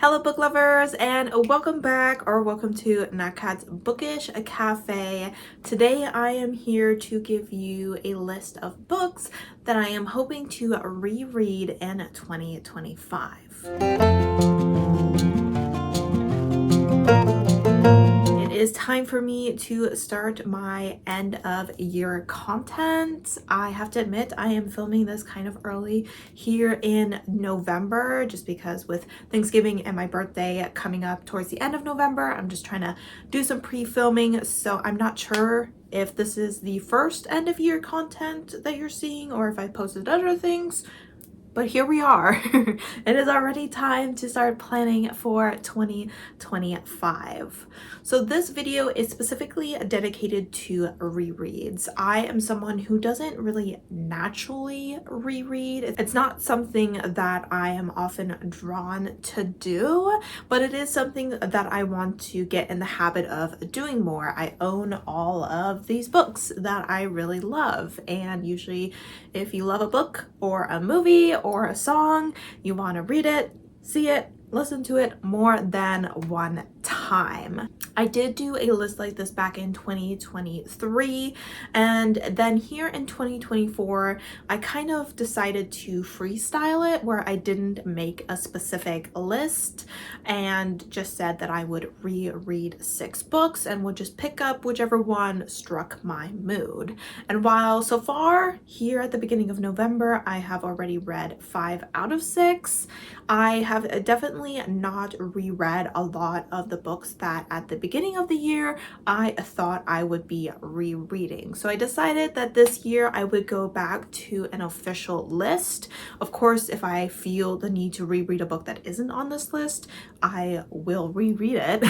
Hello book lovers, and welcome back or welcome to Nakat's Bookish Cafe. Today I am here to give you a list of books that I am hoping to reread in 2025. It is time for me to start my end of year content. I have to admit I am filming this kind of early here in November just because with Thanksgiving and my birthday coming up towards the end of November, I'm just trying to do some pre-filming, so I'm not sure if this is the first end of year content that you're seeing or if I posted other things. But here we are. It is already time to start planning for 2025. So this video is specifically dedicated to rereads. I am someone who doesn't really naturally reread. It's not something that I am often drawn to do, but it is something that I want to get in the habit of doing more. I own all of these books that I really love, and usually if you love a book or a movie or a song, you want to read it, see it, listen to it more than one time. I did do a list like this back in 2023, and then here in 2024 I kind of decided to freestyle it where I didn't make a specific list and just said that I would reread 6 books and would just pick up whichever one struck my mood. And while so far here at the beginning of November I have already read 5 out of 6, I have definitely not reread a lot of the books that at the beginning of the year I thought I would be rereading. So I decided that this year I would go back to an official list. Of course, if I feel the need to reread a book that isn't on this list, I will reread it.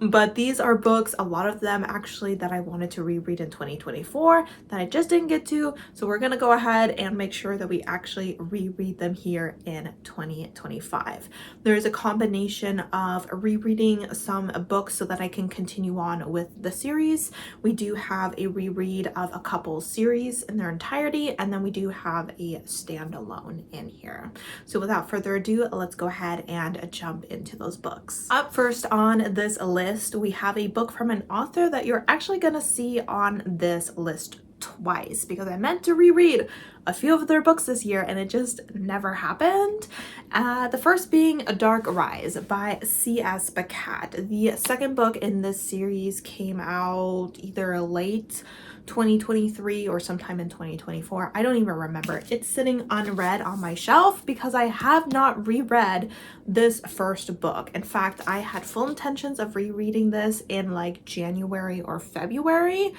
But these are books, a lot of them actually, that I wanted to reread in 2024 that I just didn't get to. So we're gonna go ahead and make sure that we actually reread them here in 2025. There is a combination of rereading some books so that I can continue on with the series. We do have a reread of a couple series in their entirety, and then we do have a standalone in here. So without further ado, let's go ahead and jump into those books. Up first on this list, we have a book from an author that you're actually gonna see on this list twice because I meant to reread a few of their books this year and it just never happened. The first being A Dark Rise by C.S. Pacat. The second book in this series came out either late 2023 or sometime in 2024. I don't even remember. It's sitting unread on my shelf because I have not reread this first book. In fact, I had full intentions of rereading this in like January or February.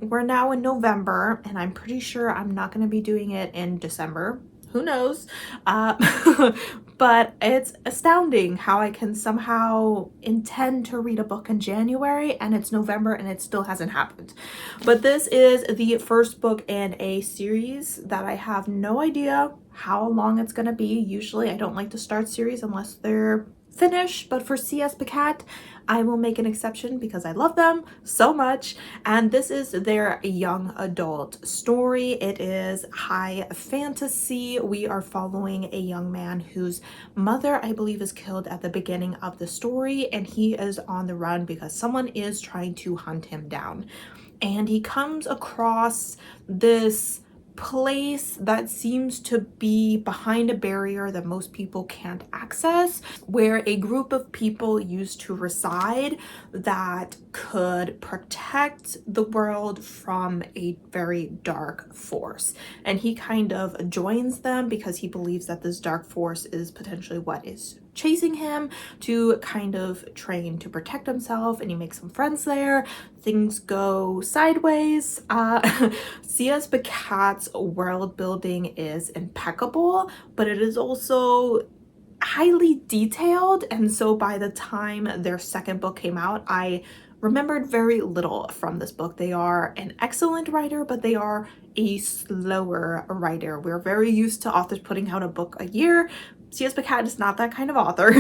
We're now in November and I'm pretty sure I'm not going to be doing it in December. Who knows? But it's astounding how I can somehow intend to read a book in January and it's November and it still hasn't happened. But this is the first book in a series that I have no idea how long it's going to be. Usually I don't like to start series unless they're finished, but for C.S. Pacat, I will make an exception because I love them so much. And this is their young adult story. It is high fantasy. We are following a young man whose mother, I believe, is killed at the beginning of the story, and he is on the run because someone is trying to hunt him down. And he comes across this place that seems to be behind a barrier that most people can't access, where a group of people used to reside that could protect the world from a very dark force. And he kind of joins them because he believes that this dark force is potentially what is chasing him to kind of train to protect himself, and he makes some friends there. Things go sideways. C.S. Pacat's world building is impeccable, but it is also highly detailed, and so by the time their second book came out, I remembered very little from this book. They are an excellent writer, but they are a slower writer. We're very used to authors putting out a book a year. C.S. Pacat is not that kind of author.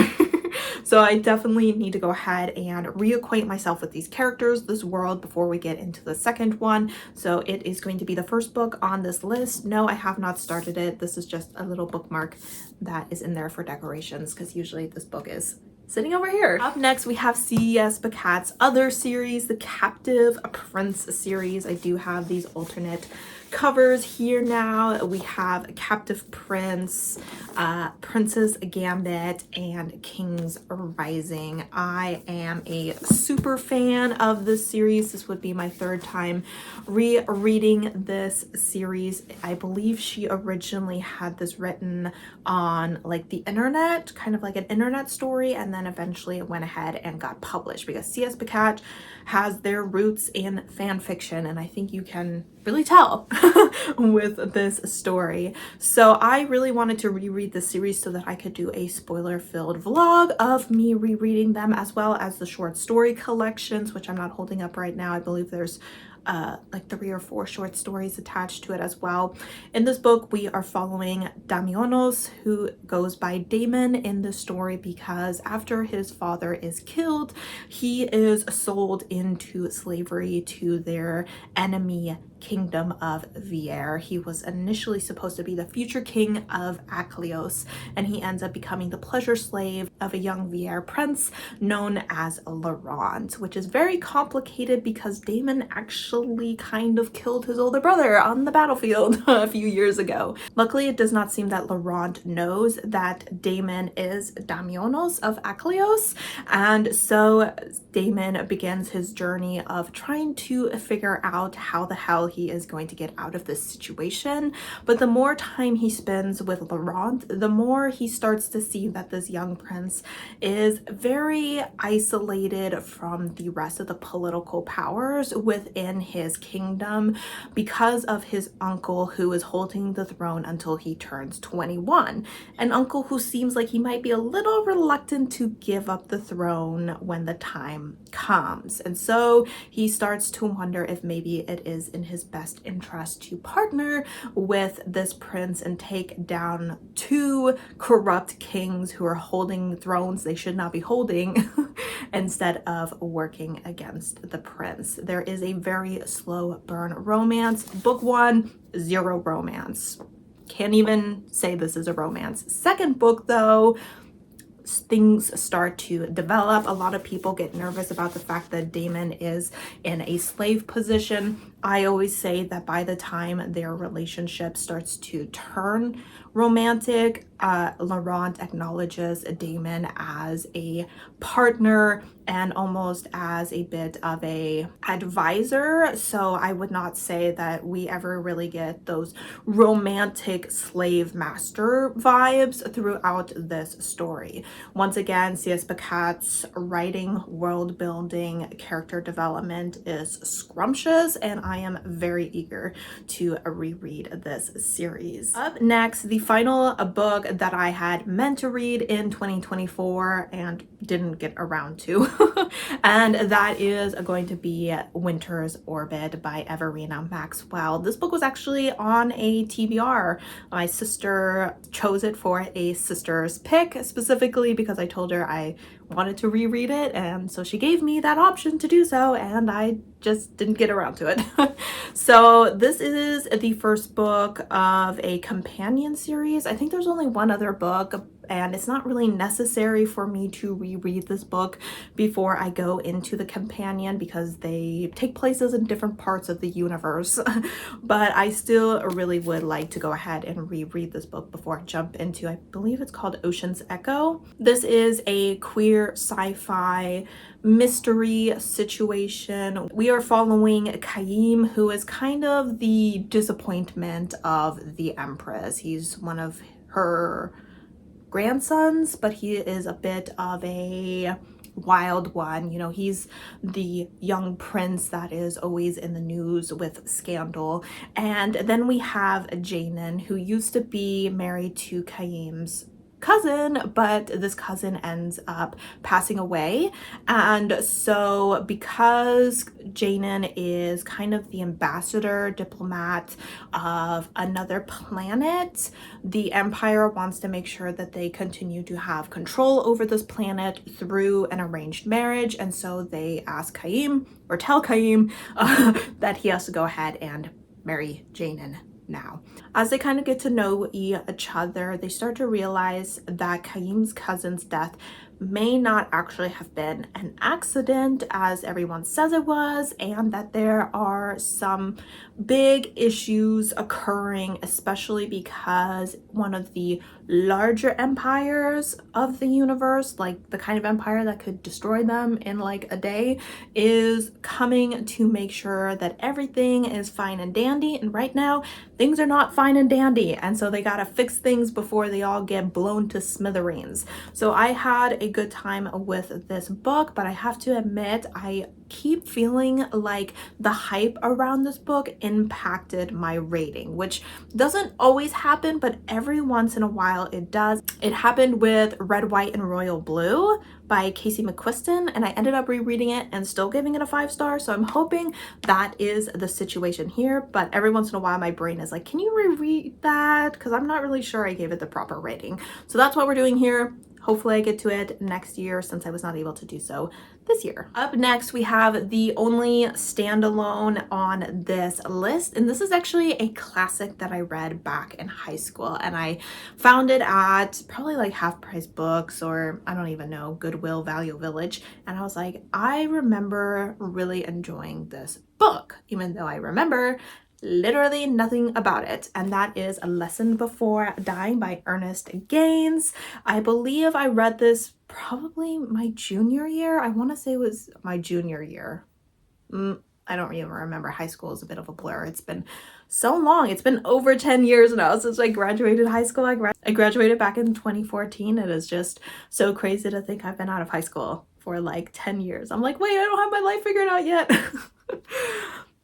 So I definitely need to go ahead and reacquaint myself with these characters, this world, before we get into the second one. So it is going to be the first book on this list. No, I have not started it. This is just a little bookmark that is in there for decorations because usually this book is sitting over here. Up next, we have C.S. Packat's other series, the Captive Prince series. I do have these alternate covers here now. We have Captive Prince, Princess Gambit, and King's Rising. I am a super fan of this series. This would be my third time rereading this series. I believe she originally had this written on like the internet, kind of like an internet story, and then eventually it went ahead and got published because C.S. Packat has their roots in fan fiction, and I think you can really tell with this story. So I really wanted to reread the series so that I could do a spoiler-filled vlog of me rereading them, as well as the short story collections, which I'm not holding up right now. I believe there's like 3 or 4 short stories attached to it as well. In this book, we are following Damionos, who goes by Damon in the story because after his father is killed, he is sold into slavery to their enemy kingdom of Vier. He was initially supposed to be the future king of Aklios, and he ends up becoming the pleasure slave of a young Vier prince known as Laurent, which is very complicated because Damon actually kind of killed his older brother on the battlefield a few years ago. Luckily, it does not seem that Laurent knows that Damon is Damionos of Aklios, and so Damon begins his journey of trying to figure out how the hell he is going to get out of this situation. But the more time he spends with Laurent, the more he starts to see that this young prince is very isolated from the rest of the political powers within his kingdom because of his uncle, who is holding the throne until he turns 21. An uncle who seems like he might be a little reluctant to give up the throne when the time comes. And so he starts to wonder if maybe it is in his best interest to partner with this prince and take down 2 corrupt kings who are holding thrones they should not be holding instead of working against the prince. There is a very slow burn romance. Book 1, 0 romance. Can't even say this is a romance. Second book though, things start to develop. A lot of people get nervous about the fact that Damon is in a slave position. I always say that by the time their relationship starts to turn romantic, Laurent acknowledges Damon as a partner and almost as a bit of a advisor. So I would not say that we ever really get those romantic slave master vibes throughout this story. Once again, C.S. Packat's writing, world building, character development is scrumptious, and I am very eager to reread this series. Up next, the final book that I had meant to read in 2024 and didn't get around to and that is going to be Winter's Orbit by Everina Maxwell. This book was actually on a TBR. My sister chose it for a sister's pick, specifically because I told her I wanted to reread it, and so she gave me that option to do so, and I just didn't get around to it. So this is the first book of a companion series. I think there's only one other book, and it's not really necessary for me to reread this book before I go into the companion because they take places in different parts of the universe. But I still really would like to go ahead and reread this book before I jump into, I believe it's called Ocean's Echo. This is a queer sci-fi mystery situation. We are following Kaim, who is kind of the disappointment of the Empress. He's one of her grandsons, but he is a bit of a wild one. You know, he's the young prince that is always in the news with scandal. And then we have Janin, who used to be married to Kaim's cousin, but this cousin ends up passing away. And so because Janin is kind of the ambassador diplomat of another planet, the Empire wants to make sure that they continue to have control over this planet through an arranged marriage. And so they ask Kaim, or tell Kaim, that he has to go ahead and marry Janin now. As they kind of get to know each other, they start to realize that Kaim's cousin's death may not actually have been an accident as everyone says it was, and that there are some big issues occurring, especially because one of the larger empires of the universe, like the kind of empire that could destroy them in like a day, is coming to make sure that everything is fine and dandy. And right now things are not fine and dandy, and so they gotta fix things before they all get blown to smithereens. So I had a good time with this book, but I have to admit I keep feeling like the hype around this book impacted my rating, which doesn't always happen, but every once in a while it does. It happened with Red, White, and Royal Blue by Casey McQuiston, and I ended up rereading it and still giving it a 5 star. So I'm hoping that is the situation here, but every once in a while my brain is like, can you reread that? Because I'm not really sure I gave it the proper rating. So that's what we're doing here. Hopefully I get to it next year since I was not able to do so this year. Up next, we have the only standalone on this list, and this is actually a classic that I read back in high school, and I found it at probably like Half Price Books, or I don't even know, Goodwill, Value Village, and I was like, I remember really enjoying this book, even though I remember literally nothing about it, and that is A Lesson Before Dying by Ernest Gaines. I believe I read this probably my junior year. I want to say it was my junior year. I don't even remember. High school is a bit of a blur. It's been so long. It's been over 10 years now since I graduated high school. I graduated back in 2014. It is just so crazy to think I've been out of high school for like 10 years. I'm like, wait, I don't have my life figured out yet.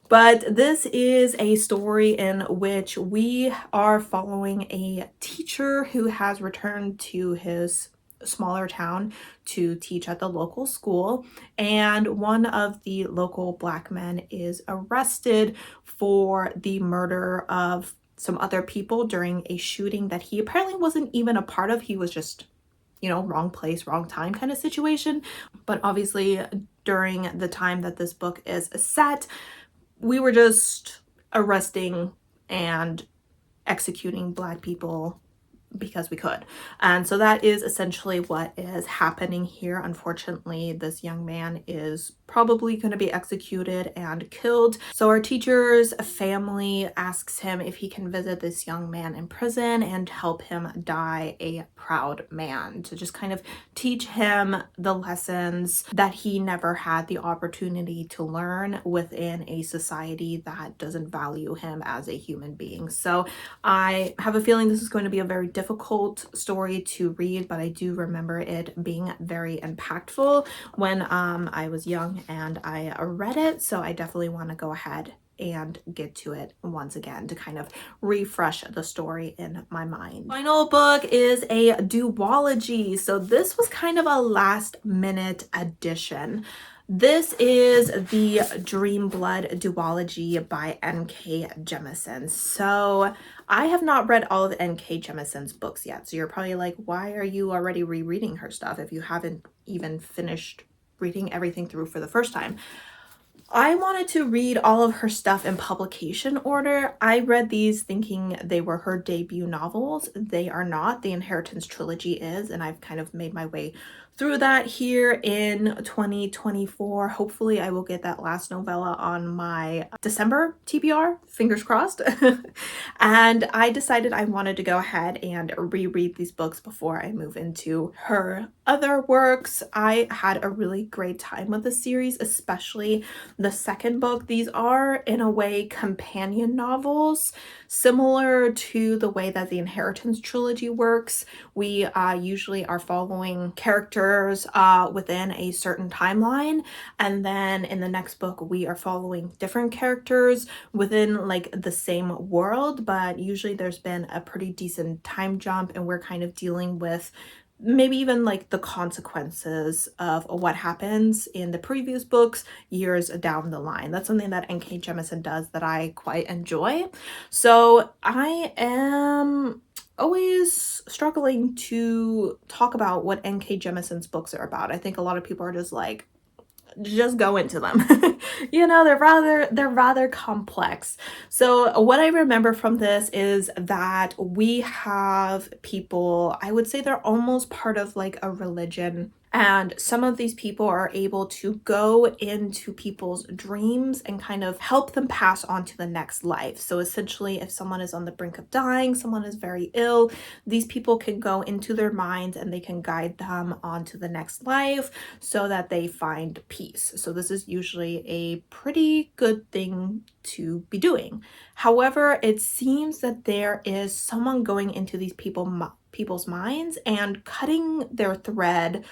But this is a story in which we are following a teacher who has returned to his smaller town to teach at the local school, and one of the local Black men is arrested for the murder of some other people during a shooting that he apparently wasn't even a part of. He was just, you know, wrong place, wrong time kind of situation. But obviously during the time that this book is set, we were just arresting and executing Black people because we could. And so that is essentially what is happening here. Unfortunately, this young man is probably going to be executed and killed. So our teacher's family asks him if he can visit this young man in prison and help him die a proud man, to just kind of teach him the lessons that he never had the opportunity to learn within a society that doesn't value him as a human being. So I have a feeling this is going to be a very difficult story to read, but I do remember it being very impactful when I was young and I read it. So I definitely want to go ahead and get to it once again to kind of refresh the story in my mind. Final book is a duology. So this was kind of a last minute addition. This is the Dream Blood duology by N.K. Jemisin. So I have not read all of N.K. Jemisin's books yet. So you're probably like, why are you already rereading her stuff if you haven't even finished reading everything through for the first time? I wanted to read all of her stuff in publication order. I read these thinking they were her debut novels. They are not. The Inheritance trilogy is, and I've kind of made my way through that here in 2024. Hopefully I will get that last novella on my December TBR, fingers crossed. And I decided I wanted to go ahead and reread these books before I move into her other works. I had a really great time with the series, especially the second book. These are in a way companion novels, similar to the way that the Inheritance trilogy works. We usually are following characters within a certain timeline, and then in the next book we are following different characters within like the same world, but usually there's been a pretty decent time jump and we're kind of dealing with maybe even like the consequences of what happens in the previous books years down the line. That's something that N.K. Jemisin does that I quite enjoy. So I am always struggling to talk about what N.K. Jemisin's books are about. I think a lot of people are just like, just go into them. You know, they're rather complex. So what I remember from this is that we have people, I would say they're almost part of like a religion And some of these people are able to go into people's dreams and kind of help them pass on to the next life. So essentially, if someone is on the brink of dying, someone is very ill, these people can go into their minds and they can guide them on to the next life so that they find peace. So this is usually a pretty good thing to be doing. However, it seems that there is someone going into these people's minds and cutting their thread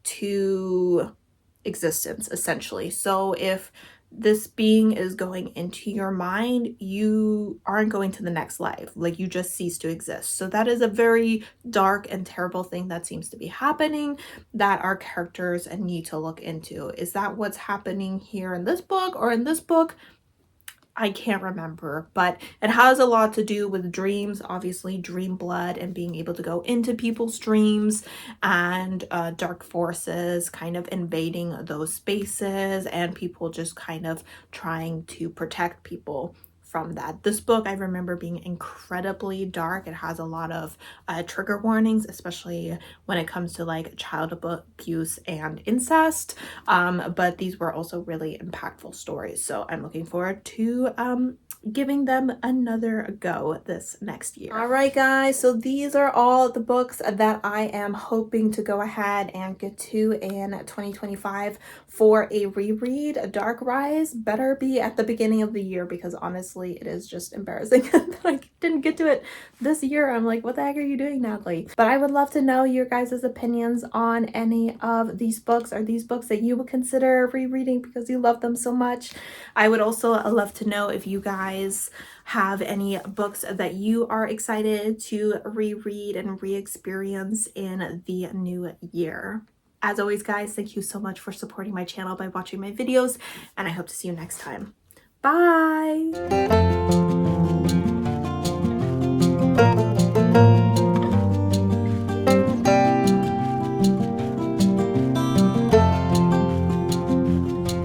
to existence, essentially. So if this being is going into your mind, you aren't going to the next life, like you just cease to exist. So that is a very dark and terrible thing that seems to be happening that our characters need to look into. Is that what's happening here in this book or in this book? I can't remember, but it has a lot to do with dreams, obviously dream blood and being able to go into people's dreams, and dark forces kind of invading those spaces and people just kind of trying to protect people from that. This book, I remember being incredibly dark. It has a lot of trigger warnings, especially when it comes to like child abuse and incest. But these were also really impactful stories. So I'm looking forward to giving them another go this next year. All right, guys, so these are all the books that I am hoping to go ahead and get to in 2025 for a reread. Dark Rise better be at the beginning of the year, because honestly, it is just embarrassing that I didn't get to it this year. I'm like, what the heck are you doing, Natalie? But I would love to know your guys' opinions on any of these books. Are these books that you would consider rereading because you love them so much? I would also love to know if you guys have any books that you are excited to reread and re-experience in the new year. As always, guys, thank you so much for supporting my channel by watching my videos, and I hope to see you next time. Bye!